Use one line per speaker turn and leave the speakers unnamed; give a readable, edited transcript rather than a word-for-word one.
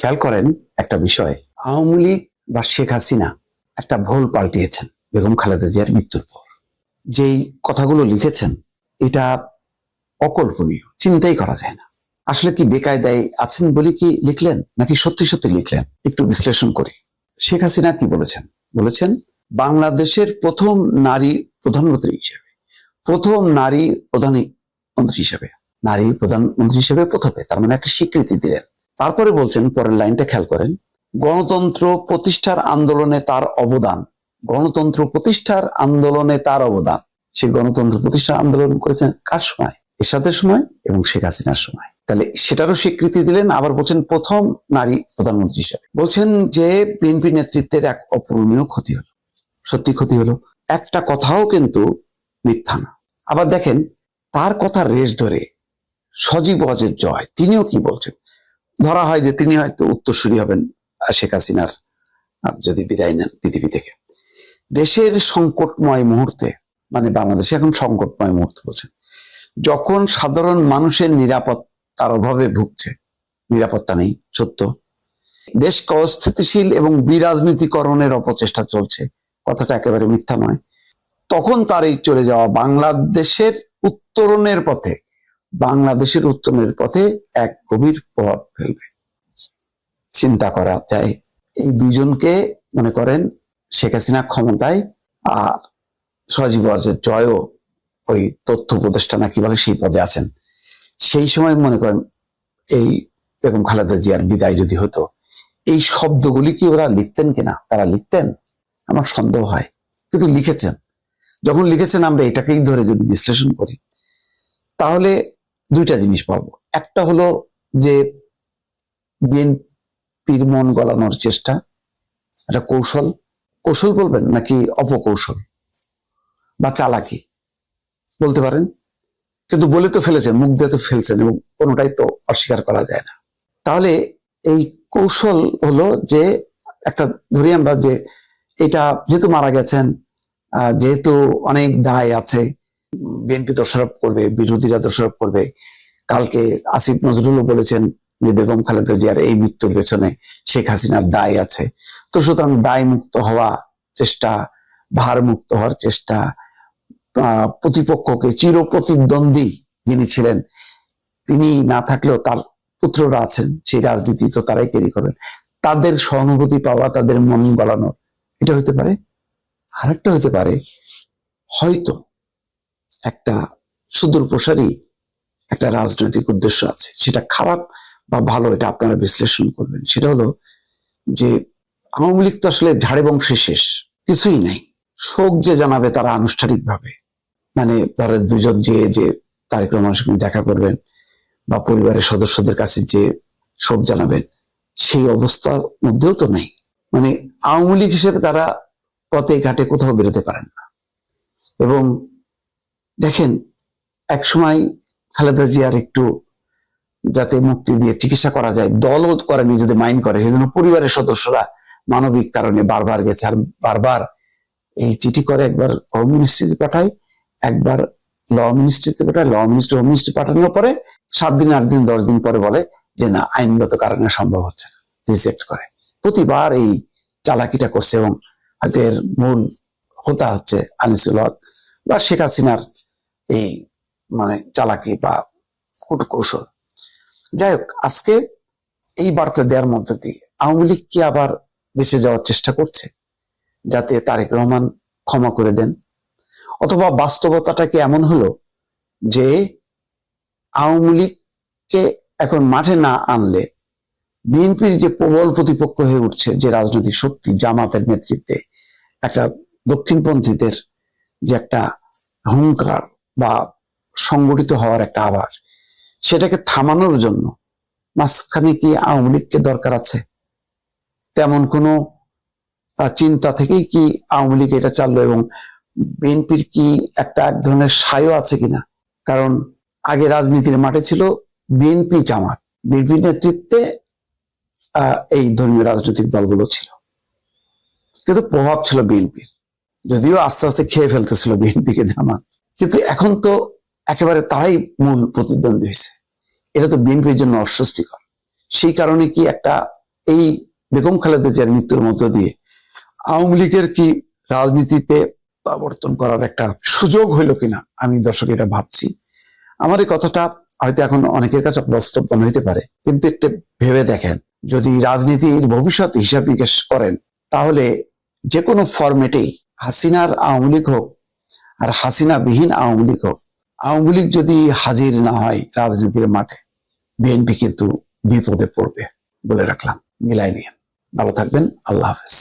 খেয়াল করেন একটা বিষয়, আওয়ামী লীগ বা শেখ হাসিনা একটা ভুল পাল্টিয়েছেন বেগম খালেদা জিয়ার মৃত্যুর পর। যেই কথাগুলো লিখেছেন এটা অকল্পনীয়, চিন্তাই করা যায় না। আসলে কি বেকায়দায় আছেন বলে কি লিখলেন, নাকি সত্যি সত্যি লিখলেন? একটু বিশ্লেষণ করি। শেখ হাসিনা কি বলেছেন? বলেছেন বাংলাদেশের প্রথম নারী প্রধানমন্ত্রী হিসেবে, প্রথম নারী প্রধানমন্ত্রী হিসেবে, নারী প্রধানমন্ত্রী হিসেবে প্রথমে, তার মানে একটা স্বীকৃতি দিলেন। তারপরে বলছেন, পরের লাইনটা খেয়াল করেন, গণতন্ত্র প্রতিষ্ঠার আন্দোলনে তার অবদান, গণতন্ত্র প্রতিষ্ঠার আন্দোলনে তার অবদান। সে গণতন্ত্র প্রতিষ্ঠার আন্দোলন করেছেন কার সময়? এরশাদের সময় এবং শেখ হাসিনার সময়। তাহলে সেটারও স্বীকৃতি দিলেন। আবার বলছেন প্রথম নারী প্রধানমন্ত্রী হিসেবে। বলছেন যে বিএনপি নেতৃত্বের এক অপূরণীয় ক্ষতি হলো। সত্যি ক্ষতি হলো, একটা কথাও কিন্তু মিথ্যা না। আবার দেখেন তার কথা রেশ ধরে সজীব ওয়াজেদ জয় তিনিও কি বলছেন? ধরা হয় যে তিনি হয়তো উত্তরসূরি হবেন শেখ হাসিনার যদি বিদায় নেন পৃথিবী থেকে। দেশের সংকটময় মুহূর্তে, মানে বাংলাদেশে এখন সংকটময় মুহূর্ত বলছেন, যখন সাধারণ মানুষের নিরাপত্তার অভাবে ভুগছে, নিরাপত্তা নেই সত্য, দেশকে অস্থিতিশীল এবং বিরাজনীতিকরণের অপচেষ্টা চলছে, কথাটা একেবারে মিথ্যা নয়, তখন তার এই চলে যাওয়া বাংলাদেশের উত্তরণের পথে, বাংলাদেশের উত্তরণের পথে এক গভীর প্রভাব ফেলবে। চিন্তা করা যায় এই দুইজনকে, মনে করেন শেখ হাসিনা ক্ষমতায় আর সজীব ওয়াজেদ জয়ও ওই তথ্য উপদেষ্টা নাকি বলে সেই পদে আছেন। সেই সময় মনে করেন এই বেগম খালেদা জিয়ার বিদায় যদি হতো, এই শব্দগুলি কি ওরা লিখতেন কিনা? তারা লিখতেন? আমার সন্দেহ হয়, কিন্তু লিখেছেন। যখন লিখেছেন আমরা এটাকেই ধরে যদি বিশ্লেষণ করি, তাহলে দুইটা জিনিস পাবো। একটা হলো যে বিএনপির মন গলানোর চেষ্টা, এটা কৌশল, কৌশল বলবেন নাকি অপকৌশল বা চালাকি বলতে পারেন, কিন্তু বলে তো ফেলেছেন, মুখ দিয়ে তো ফেলছেন, এবং কোনোটাই তো অস্বীকার করা যায় না। তাহলে এই কৌশল হলো যে একটা, ধরি আমরা যে এটা যেহেতু মারা গেছেন, যেহেতু অনেক দায় আছে, বিএনপি দোষারোপ করবে, বিরোধীরা দোষারোপ করবে। কালকে আসিফ নজরুলও বলেছেন যে বেগম খালেদা জিয়ার এই মৃত্যুর পেছনে শেখ হাসিনার দায় আছে। তো সুতরাং দায় মুক্ত হওয়া চেষ্টা, ভার মুক্ত হওয়ার চেষ্টা, প্রতিপক্ষকে, চির প্রতিদ্বন্দ্বী যিনি ছিলেন তিনি না থাকলেও তার পুত্ররা আছেন, সেই রাজনীতি তো তারাই ক্যারি করবেন, তাদের সহানুভূতি পাওয়া, তাদের মন গলানো, এটা হতে পারে। আরেকটা হতে পারে, হয়তো একটা সুদূর প্রসারী একটা রাজনৈতিক উদ্দেশ্য আছে, সেটা খারাপ বা ভালো এটা আপনারা বিশ্লেষণ করবেন। সেটা হলো যে আওয়ামী লীগ তো আসলে ঝাড়ে বংশে শেষ, কিছুই নাই। শোক যে জানাবে তারা আনুষ্ঠানিকভাবে, মানে ধরেন দুজন যে তারেক রহমানের সঙ্গে দেখা করবেন বা পরিবারের সদস্যদের কাছে যে শোক জানাবেন, সেই অবস্থার মধ্যেও তো নেই। মানে আওয়ামী লীগ হিসেবে তারা পথে ঘাটে কোথাও বেরোতে পারেন না। এবং দেখেন এক সময় খালেদা জিয়ার একটু যাতে মুক্তি দিয়ে চিকিৎসা করা যায়, দলও করেনি, যদি মাইন্ড করে, সেজন্য পরিবারের সদস্যরা মানবিক কারণে বারবার গেছে, আর বারবার এই চিঠি করে, একবার হোম মিনিস্ট্রিতে পাঠায়, একবার ল মিনিস্ট্রিতে পাঠায়, ল মিনিস্ট্রি হোম মিনিস্ট্রি পাঠানোর পরে 7 দিন 8 দিন 10 দিন পরে বলে যে না, আইনগত কারণে সম্ভব হচ্ছে না, রিজেক্ট করে। প্রতিবার এই চালাকিটা করছে, এবং হয়তো এর মূল হোতা হচ্ছে আনিসুল হক বা শেখ হাসিনার এই মানে চালাকি বা কূটকৌশল। যাই হোক, আজকে এই বার্তা দেওয়ার মধ্যে দিয়ে আওয়ামী লীগ কি আবার বেঁচে যাওয়ার চেষ্টা করছে, যাতে তারেক রহমান ক্ষমা করে দেন? অথবা বাস্তবতাটা কি এমন হলো যে আওয়ামী লীগকে এখন মাঠে না আনলে বিএনপির যে প্রবল প্রতিপক্ষ হয়ে উঠছে, যে রাজনৈতিক শক্তি জামাতের নেতৃত্বে, একটা দক্ষিণপন্থীদের যে একটা হুঙ্কার বা সংগঠিত হওয়ার একটা আভাস, সেটাকে থামানোর জন্য মাঝখানে কি আওয়ামী লীগকে দরকার আছে? তেমন কোনো চিন্তা থেকেই কি আওয়ামী লীগ এটা চাললো? এবং বিএনপির কি একটা এক ধরনের সায়ও আছে কিনা? কারণ আগে রাজনীতির মাঠে ছিল বিএনপি জামাত, বিএনপি নেতৃত্বে এই ধর্মীয় রাজনৈতিক দলগুলো ছিল, কিন্তু প্রভাব ছিল বিএনপির, যদিও আস্তে আস্তে খেয়ে ফেলতেছিল বিএনপিকে জামাত। কিন্তু এখন তো একেবারে তারাই মূল প্রতিদ্বন্দ্বী হয়েছে। এটা তো বিএনপির জন্য অস্বস্তিকর। সেই কারণে কি একটা এই বেগম খালেদা জিয়ার মৃত্যুর মধ্য দিয়ে আওয়ামী লীগের কি রাজনীতিতে প্রবর্তন করার একটা সুযোগ হইল কিনা, আমি দর্শক এটা ভাবছি। আমার এই কথাটা হয়তো এখন অনেকের কাছে বাস্তব মনে হইতে পারে, কিন্তু একটু ভেবে দেখেন, যদি রাজনীতির ভবিষ্যৎ হিসাব নিকাশ করেন, তাহলে যে কোনো ফরম্যাটেই হাসিনার আওয়ামী লীগ হোক আর হাসিনা বিহীন আওয়ামী লীগ হোক, আওয়ামী লীগ যদি হাজির না হয় রাজনীতির মাঠে, বিএনপি কিন্তু বিপদে পড়বে বলে রাখলাম। মিলাই নিয়ে ভালো থাকবেন। আল্লাহ হাফেজ।